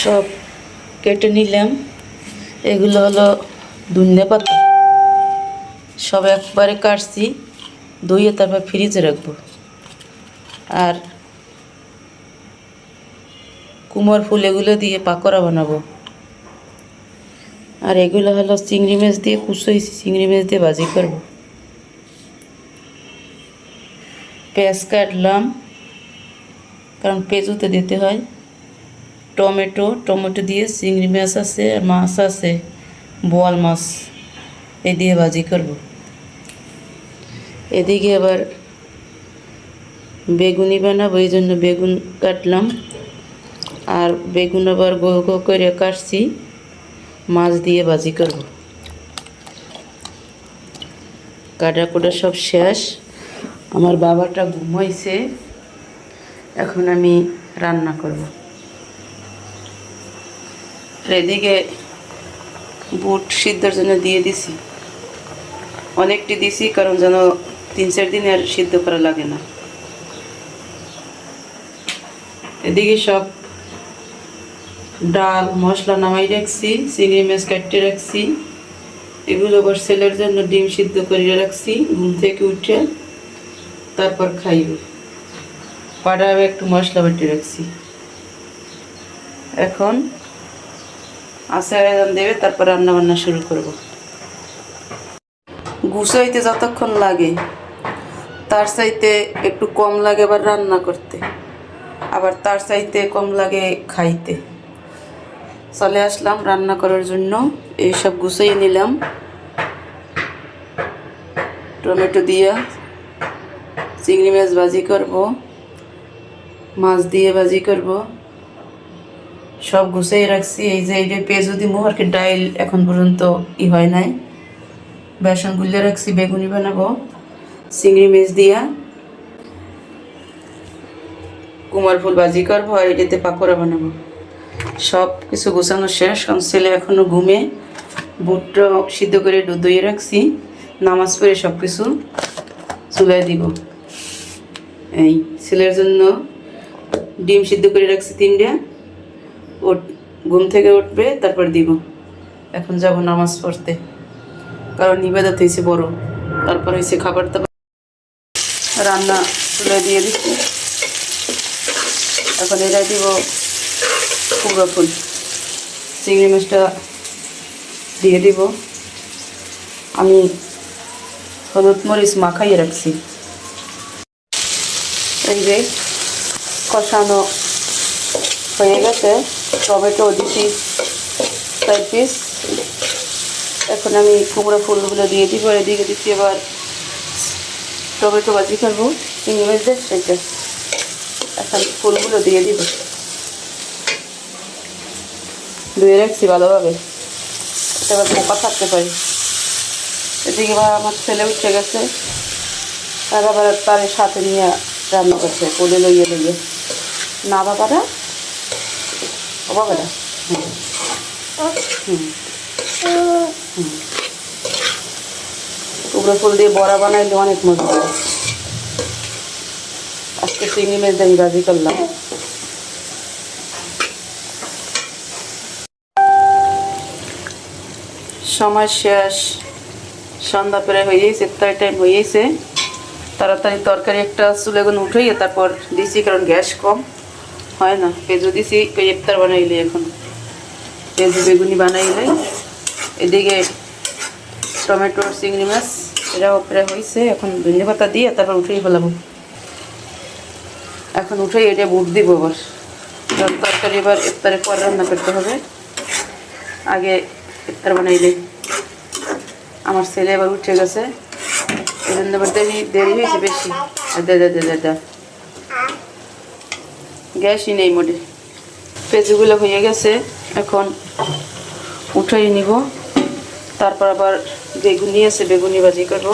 সব কেটে নিলাম। এগুলো হলো ধনিয়া পাতা, সব একবারে কাটছি, ধুয়ে তারপর ফ্রিজে রাখবো। আর কুমড় ফুল এগুলো দিয়ে পাকোড়া বানাবো। আর এগুলো হলো চিংড়ি মাছ দিয়ে কুচোইছি, চিংড়ি মাছ দিয়ে ভাজি করব। পেঁয়াজ কাটলাম, কারণ পেঁয়াজুতে দিতে হয়। টমেটো দিয়ে চিংড়ি মাছ আছে, আর মাছ আছে বোয়াল মাছ, এই দিয়ে ভাজি করব। এদিকে আবার বেগুনি বানাবো, এই জন্য বেগুন কাটলাম। আর বেগুন আবার গোল গোল করে কাটছি, মাছ দিয়ে ভাজি করব। কাটা কুটা সব শেষ। আমার বাবাটা ঘুমাইছে, এখন আমি রান্না করব। এদিকে বুট সিদ্ধর জন্য দিয়ে দিছি, অনেকটি দিছি, কারণ যেন 3-4 দিন আর সিদ্ধ করা লাগে না। এদিকে সব ডাল মশলা নামাই রাখছি, চিংড়ি মাছ কাটতে রাখছি। এগুলো আবার ছেলের জন্য ডিম সিদ্ধ করে রাখছি, ঘুম থেকে উঠে তারপর খাইবে। পাড়াও একটু মশলা বেটে রাখছি। এখন আচার আয়োজন দেবে, তারপর রান্না বান্না শুরু করব। গুছাইতে যতক্ষণ লাগে তার চাইতে একটু কম লাগে আবার রান্না করতে, আবার তার চাইতে কম লাগে খাইতে। চলে আসলাম রান্না করার জন্য, এইসব গুছিয়ে নিলাম। টমেটো দিয়ে চিংড়ি মাছ ভাজি করব, মাছ দিয়ে ভাজি করব, সব গুছিয়ে রাখছি। এই যে এইটা পেঁয়াজ দিব, আর কি ডাইল এখন পর্যন্ত হয় নাই। বেসন গুলিয়ে রাখছি, বেগুনি বানাবো চিংড়ি মাছ দিয়া, কুমড় ফুল ভাজি করবো, আর এটাতে পাকোড়া বানাবো। সব কিছু গোছানো শেষ। কারণ ছেলে এখনও ঘুমে। বুটটা সিদ্ধ করে ধুয়ে রাখছি, নামাজ পড়ে সব কিছু চুলায় দিব। এই ছেলের জন্য ডিম সিদ্ধ করে রাখছি 3টা, ঘুম থেকে উঠবে তারপর দিব। এখন যাব নামাজ পড়তে, কারণ ইবাদত হয়েছে বড়। তারপর হয়েছে খাবার দাবার, রান্না চুলায় দিয়ে দিচ্ছি। এখন এটাই দিব কুমড়ো ফুল, চিংড়ি মাছটা দিয়ে দিব। আমি হলুদ মরিচ মাখাইয়ে রাখছি। এই যে কষানো হয়ে গেছে, টমেটো দিচ্ছি 4 পিস। এখন আমি কুমড়ো ফুলগুলো দিয়ে দিব। এদিকে দিচ্ছি এবার টমেটো ভাজি করবো চিংড়ি মাছের সেটা। এখন ফুলগুলো দিয়ে দিব, ধুয়ে রাখছি ভালোভাবে, এটা আবার পোকা থাকতে পারি। এদিকে আবার আমার ছেলে উঠে গেছে, তার আবার তার সাথে নিয়ে রান্না করছে, কোলে লইয়ে লইয়ে। না বাবারা, ও বাবারা, কুমড়ো ফুল দিয়ে বড়া বানাইলে অনেক মজা হয়। আজকে চিংড়ি মাছ দিয়ে ভাজি করলাম। সময় শেষ, সন্ধ্যা প্রায় হয়ে গেছে, ইফতারের টাইম হয়ে গেছে। তাড়াতাড়ি তরকারি একটা চুলেগুলো উঠাইয়ে তারপর দিছি, কারণ গ্যাস কম হয় না। পেঁয়াজু দিছি, ইফতার বানাইলে এখন পেঁয়াজু বেগুনি বানাইলে। এদিকে টমেটো চিংড়ি মাছ এটাও প্রায় হয়েছে। এখন ধনিয়া পাতা দিয়ে তারপর উঠেই ফেলাবো। এখন উঠেই এটা বুট দিব আবার, কারণ তরকারি এবার ইফতারের পর রান্না করতে হবে, আগে ইফতার বানাইলে। আমার ছেলে এবার উঠে গেছে, এই জন্য আবার দেরি হয়েছে বেশি। গ্যাসই নেই মোটে। পেঁয়াজগুলো হয়ে গেছে, এখন উঠাই নিব। তারপর আবার বেগুনি আছে, বেগুনি ভাজি করবো।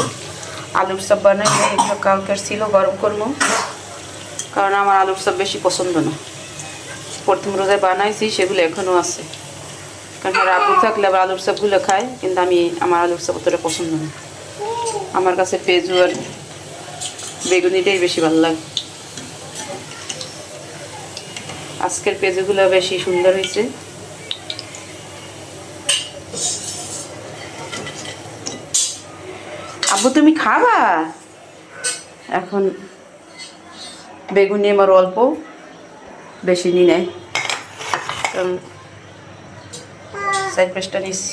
আলুর চপ বানাই, এগুলো কালকের ছিল, গরম করবো। কারণ আমার আলুর চপ বেশি পছন্দ না, প্রথম রোজায় বানাইছি সেগুলো এখনও আছে। কারণ আমার আলু থাকলে আবার আলুর চপগুলো খায়, কিন্তু আমার আলুর চপ অতটা পছন্দ না। আমার কাছে পেঁয়াজু আর বেগুনিটাই বেশি ভালো লাগে। আজকের পেঁয়াজগুলো বেশি সুন্দর হয়েছে। আব্বু তুমি খাবা? এখন বেগুনি আমার অল্প, বেশি নি নেয়, কারণ 4-5টা নিচ্ছি।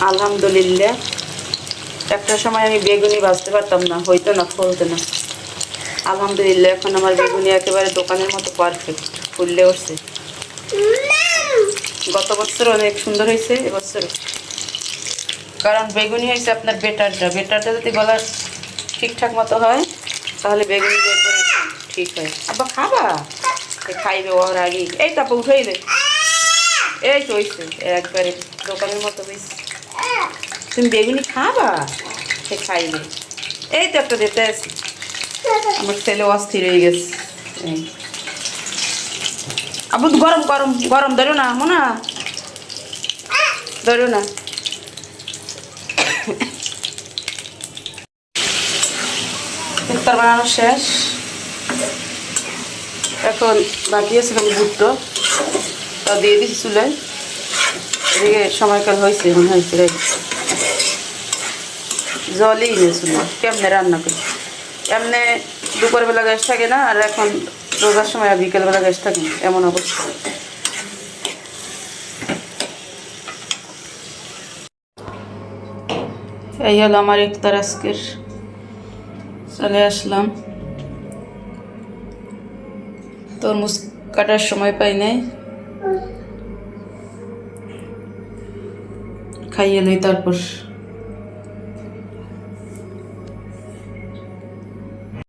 আলহামদুলিল্লাহ, একটা সময় আমি বেগুনি ভাজতে পারতাম না, হইতো না, ফলতো না। আলহামদুলিল্লাহ এখন আমার বেগুনি একেবারে দোকানের মতো পারফেক্ট ফুললে উঠছে। গত বছর অনেক সুন্দর হয়েছে, এবছর কারণ বেগুনি হয়েছে আপনার বেটারটা যদি গলা ঠিকঠাক মতো হয় তাহলে বেগুনি ঠিক হয়। আব্বা খাবা? খাইবে ওর আগে। এই তারপর উঠাইলে, এই তো হয়েছে একবারে দোকানের মতো হয়েছে। তুমি বেগুনি খাবা? সে খাইবে। এই তো একটা দিতে আছি, আমার ছেলে অস্থির হয়ে গেছে। আবু গরম গরম গরম ধরো না, মোনা ধরো না। ইফতার বানানো শেষ, এখন বাকি আছে বুটটো, তা দিয়ে দিচ্ছি চুলায়। এদিকে সময়কাল হয়েছে, মনে হয় প্রায় জলই নিয়েছিল। কেমনে রান্না করি, এমনি দুপুরবেলা গ্যাস থাকে না, আর এখন রোজার সময় আর বিকেলবেলা গ্যাস থাকে না, এমন অবস্থা। এই হলো আমার ইফতার আজকের। চলে আসলাম, তরমুজ কাটার সময় পাই নাই, খাইয়ে লই তারপর